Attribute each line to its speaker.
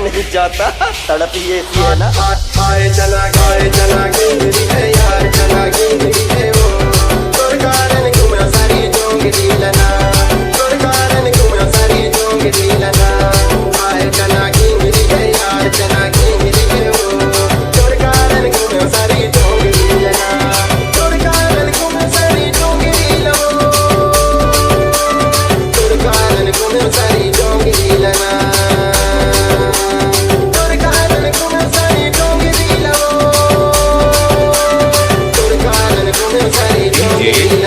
Speaker 1: नहीं जाता, तड़प ही ऐसी है ना।
Speaker 2: आए चला गिंगरी है यार, चला गिंगरी है वो, तोर कारण घूमना सारी जोंगरी लना, तोर कारण घूमना सारी जोंगरी लना। आए चला गिंगरी है यार, चला गिंगरी है वो, तोर कारण घूमना सारी जोंगरी लना, तोर कारण घूमना सारी जोंगरी लो, तोर कारण घूमना सारी जोंगरी लना, तोर कारण घूमना सारी जोंगरी लो, तोर कारण घूमना सारी जोंगरी।